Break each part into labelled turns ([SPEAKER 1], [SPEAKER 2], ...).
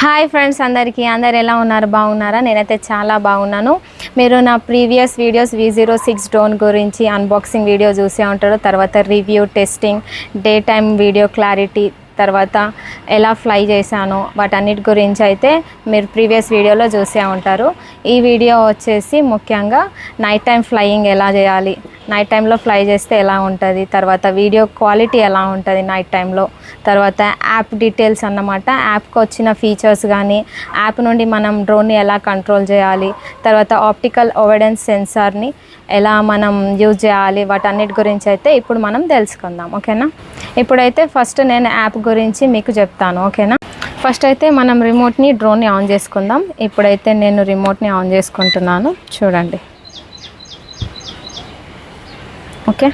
[SPEAKER 1] Hi friends, అందరు ఎలా ఉన్నారు? బాగున్నారా? నేనైతే చాలా బాగున్నాను. మీరు నా ప్రీవియస్ వీడియోస్ V06 డ్రోన్ గురించి అన్బాక్సింగ్ వీడియో చూసే ఉంటారు. తర్వాత review, testing, day time video clarity, తర్వాత ఎలా ఫ్లై చేశాను వాటన్నిటి గురించి అయితే మీరు ప్రీవియస్ వీడియోలో చూసే ఉంటారు. ఈ వీడియో వచ్చేసి ముఖ్యంగా నైట్ టైం ఫ్లయింగ్ ఎలా చేయాలి, నైట్ టైంలో ఫ్లై చేస్తే ఎలా ఉంటుంది, తర్వాత వీడియో క్వాలిటీ ఎలా ఉంటుంది నైట్ టైంలో, తర్వాత యాప్ డీటెయిల్స్ అన్నమాట. యాప్కి వచ్చిన ఫీచర్స్ కానీ, యాప్ నుండి మనం డ్రోన్ని ఎలా కంట్రోల్ చేయాలి, తర్వాత ఆప్టికల్ ఓవెడెన్స్ సెన్సార్ని ఎలా మనం యూజ్ చేయాలి, వాటన్నిటి గురించి అయితే ఇప్పుడు మనం తెలుసుకుందాం. ఓకేనా? ఇప్పుడైతే ఫస్ట్ నేను యాప్ గురించి మీకు చెప్తాను. ఓకేనా? ఫస్ట్ అయితే మనం రిమోట్ని, డ్రోన్ని ఆన్ చేసుకుందాం. ఇప్పుడైతే నేను రిమోట్ని ఆన్ చేసుకుంటున్నాను, చూడండి. ఓకే,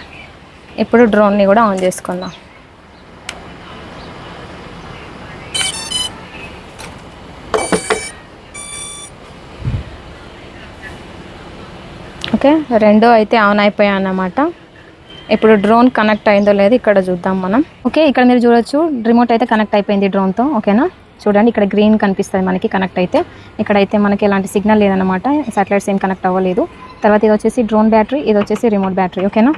[SPEAKER 1] ఇప్పుడు డ్రోన్ని కూడా ఆన్ చేసుకుందాం. ఓకే, రెండో అయితే ఆన్ అయిపోయాయి అన్నమాట. ఇప్పుడు డ్రోన్ కనెక్ట్ అయిందో లేదో ఇక్కడ చూద్దాం మనం. ఓకే, ఇక్కడ మీరు చూడొచ్చు రిమోట్ అయితే కనెక్ట్ అయిపోయింది డ్రోన్తో. ఓకేనా? చూడండి, ఇక్కడ గ్రీన్ కనిపిస్తుంది మనకి కనెక్ట్ అయితే. ఇక్కడైతే మనకి ఎలాంటి సిగ్నల్ లేదన్నమాట, సాటిలైట్స్ ఏం కనెక్ట్ అవ్వలేదు. తర్వాత ఇది వచ్చేసి డ్రోన్ బ్యాటరీ, ఇది వచ్చేసి రిమోట్ బ్యాటరీ. ఓకేనా?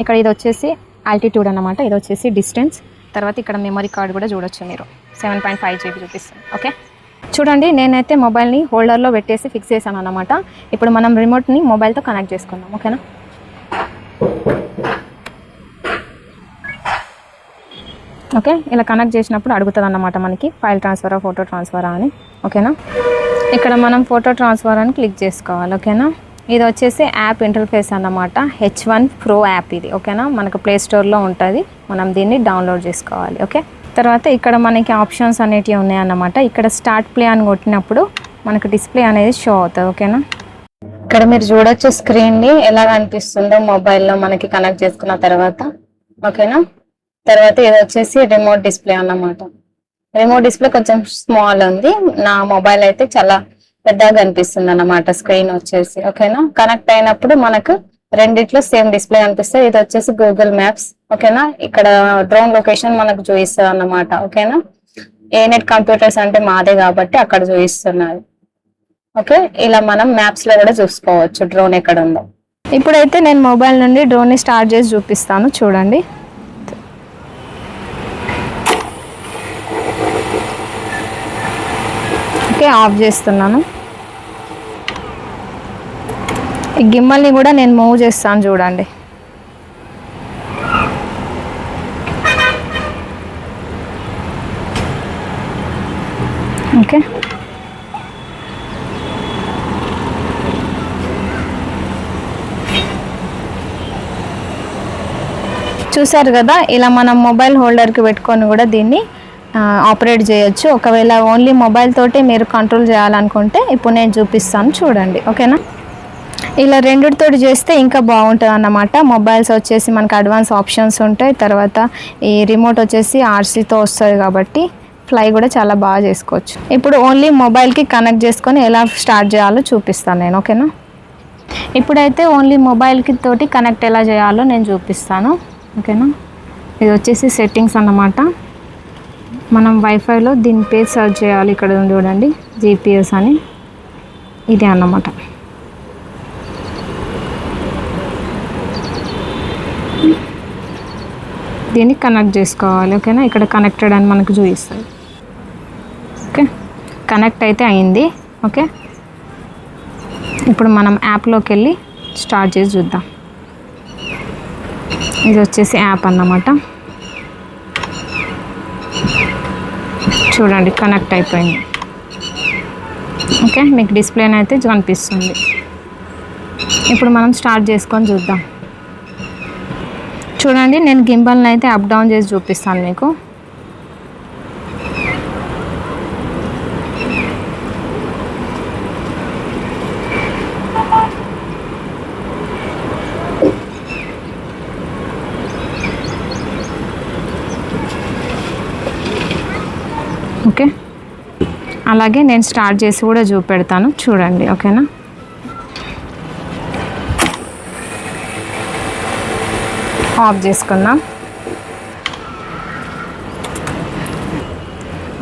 [SPEAKER 1] ఇక్కడ ఇది వచ్చేసి ఆల్టిట్యూడ్ అన్నమాట, ఇది వచ్చేసి డిస్టెన్స్. తర్వాత ఇక్కడ మెమరీ కార్డ్ కూడా చూడొచ్చు మీరు, 7.5 GB చూపిస్తుంది. ఓకే, చూడండి, నేనైతే మొబైల్ని హోల్డర్లో పెట్టేసి ఫిక్స్ చేశాను అన్నమాట. ఇప్పుడు మనం రిమోట్ని మొబైల్తో కనెక్ట్ చేసుకుందాం. ఓకేనా? ఓకే, ఇలా కనెక్ట్ చేసినప్పుడు అడుగుతుంది అన్నమాట మనకి ఫైల్ ట్రాన్స్ఫరా, ఫోటో ట్రాన్స్ఫరా అని. ఓకేనా? ఇక్కడ మనం ఫోటో ట్రాన్స్ఫర్ అని క్లిక్ చేసుకోవాలి. ఓకేనా? ఇది వచ్చేసి యాప్ ఇంటర్ఫేస్ అన్నమాట, H1 Pro యాప్ ఇది. ఓకేనా? మనకు ప్లే స్టోర్లో ఉంటుంది, మనం దీన్ని డౌన్లోడ్ చేసుకోవాలి. ఓకే, తర్వాత ఇక్కడ మనకి ఆప్షన్స్ అనేటివి ఉన్నాయన్నమాట. ఇక్కడ స్టార్ట్ ప్లే అని కొట్టినప్పుడు మనకు డిస్ప్లే అనేది షో అవుతుంది. ఓకేనా? ఇక్కడ మీరు చూడొచ్చు స్క్రీన్ని ఎలా కనిపిస్తుందో మొబైల్లో మనకి కనెక్ట్ చేసుకున్న తర్వాత. ఓకేనా? తర్వాత ఇది వచ్చేసి రిమోట్ డిస్ప్లే అన్నమాట. రిమోట్ డిస్ప్లే కొంచెం స్మాల్ ఉంది, నా మొబైల్ అయితే చాలా పెద్దగా కనిపిస్తుంది అన్నమాట స్క్రీన్ వచ్చేసి. ఓకేనా? కనెక్ట్ అయినప్పుడు మనకు రెండిట్లో సేమ్ డిస్ప్లే కనిపిస్తుంది. ఇది వచ్చేసి గూగుల్ మ్యాప్స్. ఓకేనా? ఇక్కడ డ్రోన్ లొకేషన్ మనకు చూపిస్తుంది అన్నమాట. ఓకేనా? ఏనెట్ కంప్యూటర్స్ అంటే మాదే కాబట్టి అక్కడ చూపిస్తున్నారు. ఓకే, ఇలా మనం మ్యాప్స్ లో కూడా చూసుకోవచ్చు డ్రోన్ ఎక్కడ ఉందో. ఇప్పుడైతే నేను మొబైల్ నుండి డ్రోన్ ని స్టార్ట్ చేసి చూపిస్తాను, చూడండి. ఓకే, ఆఫ్ చేస్తున్నాను. ఈ గిమ్మల్ని కూడా నేను మూవ్ చేస్తాను, చూడండి. ఓకే, చూసారు కదా, ఇలా మనం మొబైల్ హోల్డర్కి పెట్టుకొని కూడా దీన్ని ఆపరేట్ చేయొచ్చు. ఒకవేళ ఓన్లీ మొబైల్ తోటి మీరు కంట్రోల్ చేయాలనుకుంటే ఇప్పుడు నేను చూపిస్తాను, చూడండి. ఓకేనా? ఇలా రెండిటితోటి చేస్తే ఇంకా బాగుంటుంది అన్నమాట. మొబైల్స్ వచ్చేసి మనకు అడ్వాన్స్ ఆప్షన్స్ ఉంటాయి, తర్వాత ఈ రిమోట్ వచ్చేసి RCతో వస్తుంది కాబట్టి ఫ్లై కూడా చాలా బాగా చేసుకోవచ్చు. ఇప్పుడు ఓన్లీ మొబైల్కి కనెక్ట్ చేసుకొని ఎలా స్టార్ట్ చేయాలో చూపిస్తాను నేను. ఓకేనా? ఇప్పుడైతే ఓన్లీ మొబైల్కి తోటి కనెక్ట్ ఎలా చేయాలో నేను చూపిస్తాను. ఓకేనా? ఇది వచ్చేసి సెట్టింగ్స్ అన్నమాట. మనం వైఫైలో దీని పేజ్ సర్చ్ చేయాలి. ఇక్కడ చూడండి, GPS అని, ఇదే అన్నమాట. దీన్ని కనెక్ట్ చేసుకోవాలి. ఓకేనా? ఇక్కడ కనెక్టెడ్ అని మనకు చూపిస్తుంది. ఓకే, కనెక్ట్ అయితే అయింది. ఓకే, ఇప్పుడు మనం యాప్లోకి వెళ్ళి స్టార్ట్ చేసి చూద్దాం. ఇది వచ్చేసి యాప్ అన్నమాట. చూడండి, కనెక్ట్ అయిపోయింది. ఓకే, మీకు డిస్ప్లేని అయితే కనిపిస్తుంది. ఇప్పుడు మనం స్టార్ట్ చేసుకొని చూద్దాం. చూడండి, నేను గింబల్ని అయితే అప్ డౌన్ చేసి చూపిస్తాను మీకు. ఓకే, అలాగే నేను స్టార్ట్ చేసి కూడా చూపెడతాను, చూడండి. ఓకేనా? ఆఫ్ చేసుకుందాం.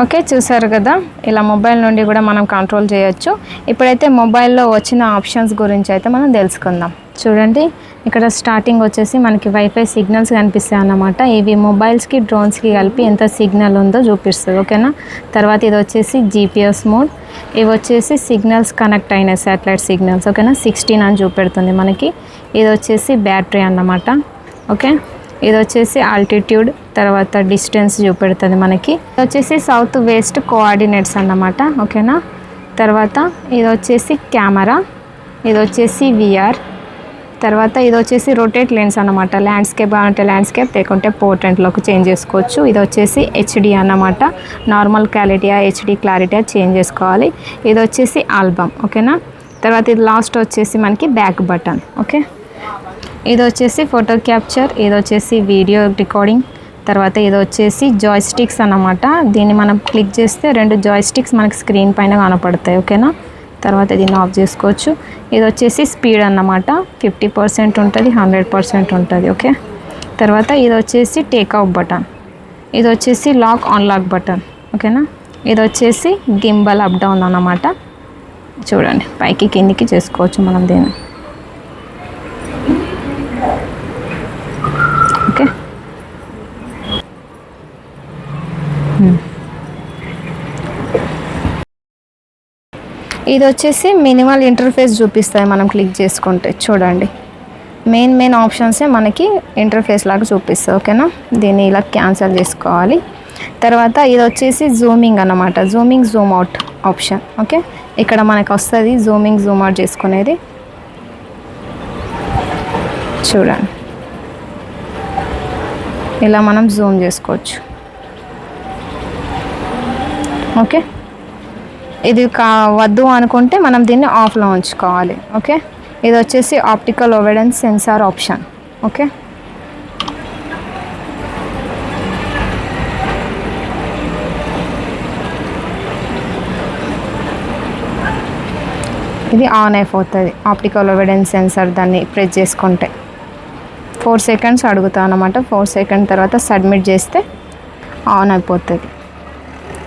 [SPEAKER 1] ఓకే, చూసారు కదా, ఇలా మొబైల్ నుండి కూడా మనం కంట్రోల్ చేయొచ్చు. ఇప్పుడైతే మొబైల్లో వచ్చిన ఆప్షన్స్ గురించి అయితే మనం తెలుసుకుందాం. చూడండి, ఇక్కడ స్టార్టింగ్ వచ్చేసి మనకి వైఫై సిగ్నల్స్ కనిపిస్తాయి అన్నమాట. ఇవి మొబైల్స్కి డ్రోన్స్కి కలిపి ఎంత సిగ్నల్ ఉందో చూపిస్తుంది. ఓకేనా. తర్వాత ఇది వచ్చేసి జీపీఎస్ మోడ్. ఇవి వచ్చేసి సిగ్నల్స్ కనెక్ట్ అయిన శాటిలైట్ సిగ్నల్స్. ఓకేనా, 16 అని చూపెడుతుంది మనకి. ఇది వచ్చేసి బ్యాటరీ అన్నమాట. ఓకే, ఇది వచ్చేసి ఆల్టిట్యూడ్, తర్వాత డిస్టెన్స్ చూపెడుతుంది మనకి. ఇది వచ్చేసి సౌత్ వెస్ట్ కోఆర్డినేట్స్ అన్నమాట. ఓకేనా. తర్వాత ఇది వచ్చేసి కెమెరా, ఇది వచ్చేసి విఆర్, తర్వాత ఇది వచ్చేసి రొటేట్ లెన్స్ అన్నమాట. ల్యాండ్స్కేప్ అంటే ల్యాండ్స్కేప్, లేకుంటే పోర్ట్రేట్లోకి చేంజ్ చేసుకోవచ్చు. ఇది వచ్చేసి హెచ్డి అన్నమాట. నార్మల్ క్వాలిటీయా హెచ్డి క్లారిటీయా చేంజ్ చేసుకోవాలి. ఇది వచ్చేసి ఆల్బమ్. ఓకేనా. తర్వాత ఇది లాస్ట్ వచ్చేసి మనకి బ్యాక్ బటన్. ఓకే, ఇది వచ్చేసి ఫోటో క్యాప్చర్, ఇది వచ్చేసి వీడియో రికార్డింగ్. తర్వాత ఇది వచ్చేసి జాయ్ స్టిక్స్ అన్నమాట. దీన్ని మనం క్లిక్ చేస్తే 2 జాయ్ స్టిక్స్ మనకి స్క్రీన్ పైన కనపడతాయి. ఓకేనా. తర్వాత దీన్ని ఆఫ్ చేసుకోవచ్చు. ఇది వచ్చేసి స్పీడ్ అన్నమాట. 50% ఉంటుంది, 100% ఉంటుంది. ఓకే. తర్వాత ఇది వచ్చేసి టేక్ ఆఫ్ బటన్, ఇది వచ్చేసి లాక్ అన్లాక్ బటన్. ఓకేనా. ఇది వచ్చేసి గింబల్ అప్ డౌన్ అన్నమాట. చూడండి, పైకి కిందికి చేసుకోవచ్చు మనం దీన్ని. ఓకే. ఇది వచ్చేసి మినిమల్ ఇంటర్ఫేస్ చూపిస్తాయి మనం క్లిక్ చేసుకుంటే. చూడండి, మెయిన్ ఆప్షన్సే మనకి ఇంటర్ఫేస్ లాగా చూపిస్తుంది. ఓకేనా. దీన్ని ఇలా క్యాన్సిల్ చేసుకోవాలి. తర్వాత ఇది వచ్చేసి జూమింగ్ అన్నమాట. Zooming Zoom out option. Okay, ఇక్కడ మనకు వస్తుంది జూమింగ్ జూమ్ అవుట్ చేసుకునేది. చూడండి, ఇలా మనం జూమ్ చేసుకోవచ్చు. ఓకే, ఇది వద్దు అనుకుంటే మనం దీన్ని ఆఫ్లో ఉంచుకోవాలి. ఓకే, ఇది వచ్చేసి ఆప్టికల్ ఓవెడెన్స్ సెన్సార్ ఆప్షన్. ఓకే, ఇది ఆన్ అయిపోతుంది ఆప్టికల్ ఓవెడెన్స్ సెన్సార్. దాన్ని ప్రెస్ చేసుకుంటే 4 సెకండ్స్ అడుగుతా అన్నమాట. 4 సెకండ్ తర్వాత సబ్మిట్ చేస్తే ఆన్ అయిపోతుంది.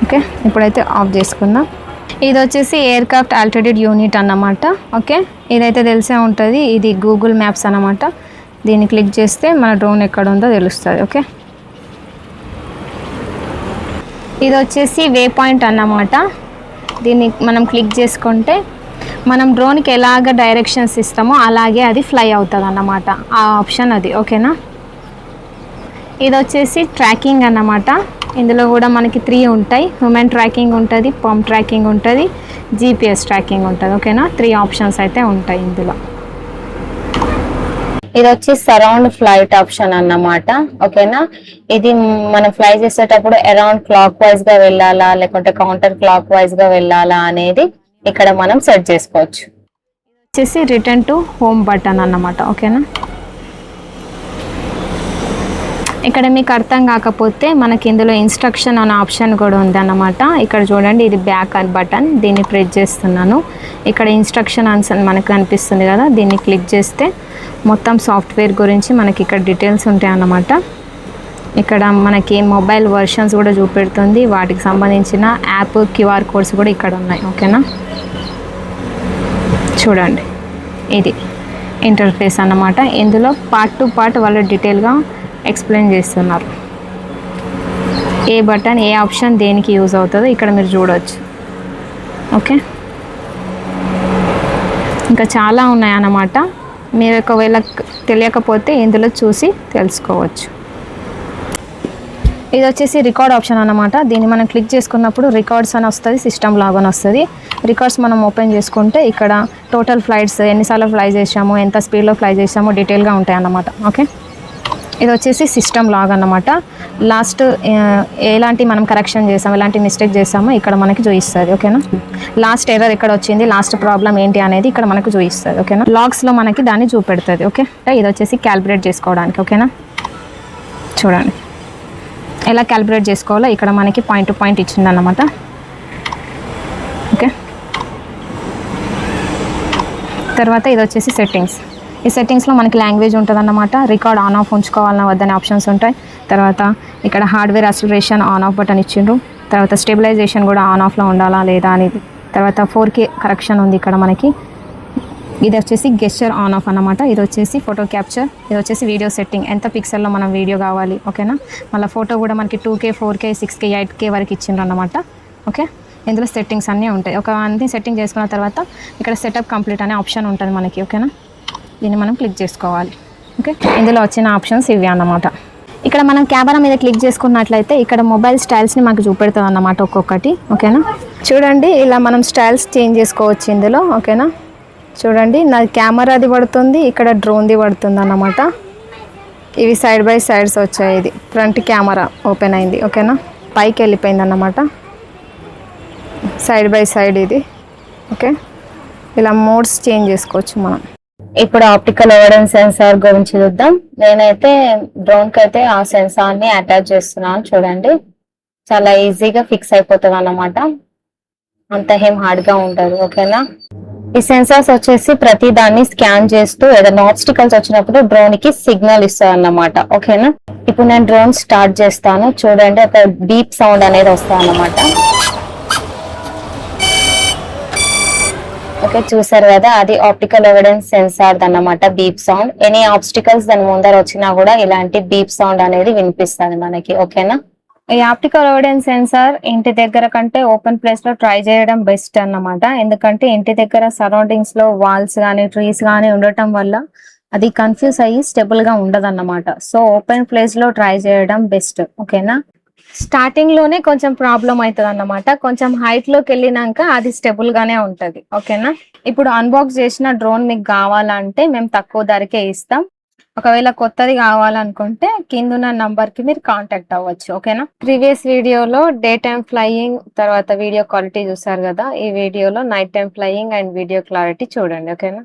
[SPEAKER 1] ఓకే, ఇప్పుడైతే ఆఫ్ చేసుకుందాం. ఇది వచ్చేసి ఎయిర్క్రాఫ్ట్ ఆల్టిట్యూడ్ యూనిట్ అన్నమాట. ఓకే, ఇదైతే తెలిసే ఉంటుంది. ఇది గూగుల్ మ్యాప్స్ అన్నమాట. దీన్ని క్లిక్ చేస్తే మన డ్రోన్ ఎక్కడ ఉందో తెలుస్తుంది. ఓకే, ఇది వచ్చేసి వే పాయింట్ అన్నమాట. దీన్ని మనం క్లిక్ చేసుకుంటే మనం డ్రోన్కి ఎలాగ డైరెక్షన్స్ ఇస్తామో అలాగే అది ఫ్లై అవుతుంది అన్నమాట. ఆ ఆప్షన్ అది. ఓకేనా. ఇది వచ్చేసి ట్రాకింగ్ అన్నమాట. ఇందులో కూడా మనకి 3 ఉంటాయి. హ్యూమన్ ట్రాకింగ్ ఉంటుంది, పంప్ ట్రాకింగ్ ఉంటుంది, జీపీఎస్ ట్రాకింగ్ ఉంటుంది. ఓకేనా. 3 ఆప్షన్స్ అయితే ఉంటాయి ఇందులో. ఇది వచ్చి సరౌండ్ ఫ్లైట్ ఆప్షన్ అన్నమాట. ఓకేనా. ఇది మనం ఫ్లై చేసేటప్పుడు అరౌండ్ క్లాక్ వైజ్ గా వెళ్ళాలా లేకుంటే కౌంటర్ క్లాక్ వైజ్ గా వెళ్ళాలా అనేది ఇక్కడ మనం సెట్ చేసుకోవచ్చు. వచ్చేసి రిటర్న్ టు హోమ్ బటన్ అన్నమాట. ఓకేనా. ఇక్కడ మీకు అర్థం కాకపోతే మనకి ఇందులో ఇన్స్ట్రక్షన్ అనే ఆప్షన్ కూడా ఉంది అన్నమాట. ఇక్కడ చూడండి, ఇది బ్యాక్ బటన్. దీన్ని ప్రెస్ చేస్తున్నాను. ఇక్కడ ఇన్స్ట్రక్షన్ ఆన్సర్ మనకు కనిపిస్తుంది కదా, దీన్ని క్లిక్ చేస్తే మొత్తం సాఫ్ట్వేర్ గురించి మనకి ఇక్కడ డీటెయిల్స్ ఉంటాయి అన్నమాట. ఇక్కడ మనకి మొబైల్ వర్షన్స్ కూడా చూపెడుతుంది. వాటికి సంబంధించిన యాప్ క్యూఆర్ కోడ్స్ కూడా ఇక్కడ ఉన్నాయి. ఓకేనా. చూడండి, ఇది ఇంటర్ఫేస్ అన్నమాట. ఇందులో పార్ట్ టు పార్ట్ వాళ్ళు డీటెయిల్గా ఎక్స్ప్లెయిన్ చేస్తున్నారు. ఏ బటన్ ఏ ఆప్షన్ దేనికి యూజ్ అవుతుందో ఇక్కడ మీరు చూడవచ్చు. ఓకే, ఇంకా చాలా ఉన్నాయి అన్నమాట. మీరు ఒకవేళ తెలియకపోతే ఇందులో చూసి తెలుసుకోవచ్చు. ఇది వచ్చేసి రికార్డ్ ఆప్షన్ అన్నమాట. దీన్ని మనం క్లిక్ చేసుకున్నప్పుడు రికార్డ్స్ అని వస్తుంది, సిస్టమ్ లాగా వస్తుంది. రికార్డ్స్ మనం ఓపెన్ చేసుకుంటే ఇక్కడ టోటల్ ఫ్లైట్స్ ఎన్నిసార్లు ఫ్లై చేసాము, ఎంత స్పీడ్లో ఫ్లై చేసామో డీటెయిల్గా ఉంటాయి అన్నమాట. ఓకే, ఇది వచ్చేసి సిస్టమ్ లాగ్ అన్నమాట. లాస్ట్ ఎలాంటి మనం కరెక్షన్ చేసాము, ఎలాంటి మిస్టేక్ చేసామో ఇక్కడ మనకి చూపిస్తుంది. ఓకేనా. లాస్ట్ ఎర్రర్ ఎక్కడ వచ్చింది, లాస్ట్ ప్రాబ్లం ఏంటి అనేది ఇక్కడ మనకు చూపిస్తుంది. ఓకేనా. లాగ్స్లో మనకి దాన్ని చూపెడుతుంది. ఓకే, ఇది వచ్చేసి క్యాలిబ్రేట్ చేసుకోవడానికి. ఓకేనా. చూడండి, ఎలా క్యాలిబ్రేట్ చేసుకోవాలో ఇక్కడ మనకి పాయింట్ టు పాయింట్ ఇచ్చిందన్నమాట. ఓకే, తర్వాత ఇది వచ్చేసి సెట్టింగ్స్. ఈ సెట్టింగ్స్లో మనకి లాంగ్వేజ్ ఉంటుంది అన్నమాట. రికార్డ్ ఆన్ ఆఫ్ ఉంచుకోవాలన్నా వద్దని ఆప్షన్స్ ఉంటాయి. తర్వాత ఇక్కడ hardware acceleration on off button ఇచ్చిండ్రు. తర్వాత స్టెబిలైజేషన్ కూడా ఆన్ ఆఫ్లో ఉండాలా లేదా అనేది, తర్వాత 4K కరెక్షన్ ఉంది ఇక్కడ మనకి. ఇది వచ్చేసి గెస్చర్ ఆన్ ఆఫ్ అన్నమాట. ఇది వచ్చేసి ఫోటో క్యాప్చర్, ఇది వచ్చేసి వీడియో సెట్టింగ్, ఎంత పిక్సెల్లో మనం వీడియో కావాలి. ఓకేనా, మళ్ళీ ఫోటో కూడా మనకి 2K 4K 6K 8K వరకు ఇచ్చిండ్రు అన్నమాట. ఓకే, ఇందులో సెట్టింగ్స్ అన్నీ ఉంటాయి. ఒక అన్ని సెట్టింగ్ చేసుకున్న తర్వాత ఇక్కడ సెటప్ కంప్లీట్ అనే ఆప్షన్ ఉంటుంది మనకి. ఓకేనా, దీన్ని మనం క్లిక్ చేసుకోవాలి. ఓకే, ఇందులో వచ్చిన ఆప్షన్స్ ఇవి అన్నమాట. ఇక్కడ మనం కెమెరా మీద క్లిక్ చేసుకున్నట్లయితే ఇక్కడ మొబైల్ స్టైల్స్ని మాకు చూపెడుతుంది అన్నమాట ఒక్కొక్కటి. ఓకేనా, చూడండి ఇలా మనం స్టైల్స్ చేంజ్ చేసుకోవచ్చు ఇందులో. ఓకేనా, చూడండి నాది కెమెరాది పడుతుంది, ఇక్కడ డ్రోన్ది పడుతుంది అన్నమాట. ఇవి సైడ్ బై సైడ్స్ వచ్చాయి. ఇది ఫ్రంట్ కెమెరా ఓపెన్ అయింది. ఓకేనా, పైకి వెళ్ళిపోయింది అన్నమాట, సైడ్ బై సైడ్ ఇది. ఓకే, ఇలా మోడ్స్ చేంజ్ చేసుకోవచ్చు మనం. ఇప్పుడు ఆప్టికల్ ఎవిడెన్స్ సెన్సార్ గురించి చూద్దాం. నేనైతే డ్రోన్కి అయితే ఆ సెన్సార్ని అటాచ్ చేస్తున్నాను. చూడండి చాలా ఈజీగా ఫిక్స్ అయిపోతుంది అన్నమాట, అంత ఏం హార్డ్గా ఉంటుంది. ఓకేనా, ఈ సెన్సార్స్ వచ్చేసి ప్రతి దాన్ని స్కాన్ చేస్తూ ఏదైనా ఆబ్స్టికల్స్ వచ్చినప్పుడు డ్రోన్ కి సిగ్నల్ ఇస్తుంది అన్నమాట. ఓకేనా, ఇప్పుడు నేను డ్రోన్ స్టార్ట్ చేస్తాను. చూడండి ఒక బీప్ సౌండ్ అనేది వస్తుంది అన్నమాట. ఓకే, చూసారు కదా, అది ఆప్టికల్ ఎవిడెన్స్ సెన్సార్ అన్నమాట, బీప్ సౌండ్. ఎనీ ఆబ్స్టికల్స్ దాని ముందర వచ్చినా కూడా ఇలాంటి బీప్ సౌండ్ అనేది వినిపిస్తుంది మనకి. ఓకేనా, ఈ ఆప్టికల్ ఎవిడెన్స్ సెన్సార్ ఇంటి దగ్గర కంటే ఓపెన్ ప్లేస్ లో ట్రై చేయడం బెస్ట్ అన్నమాట. ఎందుకంటే ఇంటి దగ్గర సరౌండింగ్స్ లో వాల్స్ కానీ ట్రీస్ కానీ ఉండటం వల్ల అది కన్ఫ్యూజ్ అయ్యి స్టెబుల్ గా ఉండదన్నమాట. సో ఓపెన్ ప్లేస్ లో ట్రై చేయడం బెస్ట్. ఓకేనా, స్టార్టింగ్ లోనే కొంచెం ప్రాబ్లం అవుతుంది అన్నమాట, కొంచెం హైట్ లోకి వెళ్ళినాక అది స్టెబుల్ గానే ఉంటది. ఓకేనా, ఇప్పుడు అన్బాక్స్ చేసిన డ్రోన్ మీకు కావాలంటే మేము తక్కువ ధరకే ఇస్తాం. ఒకవేళ కొత్తది కావాలనుకుంటే కిందున్న నంబర్ కి మీరు కాంటాక్ట్ అవ్వచ్చు. ఓకేనా, ప్రీవియస్ వీడియోలో డే టైమ్ ఫ్లయింగ్ తర్వాత వీడియో క్వాలిటీ చూసారు కదా, ఈ వీడియోలో night time flying and video clarity చూడండి. ఓకేనా.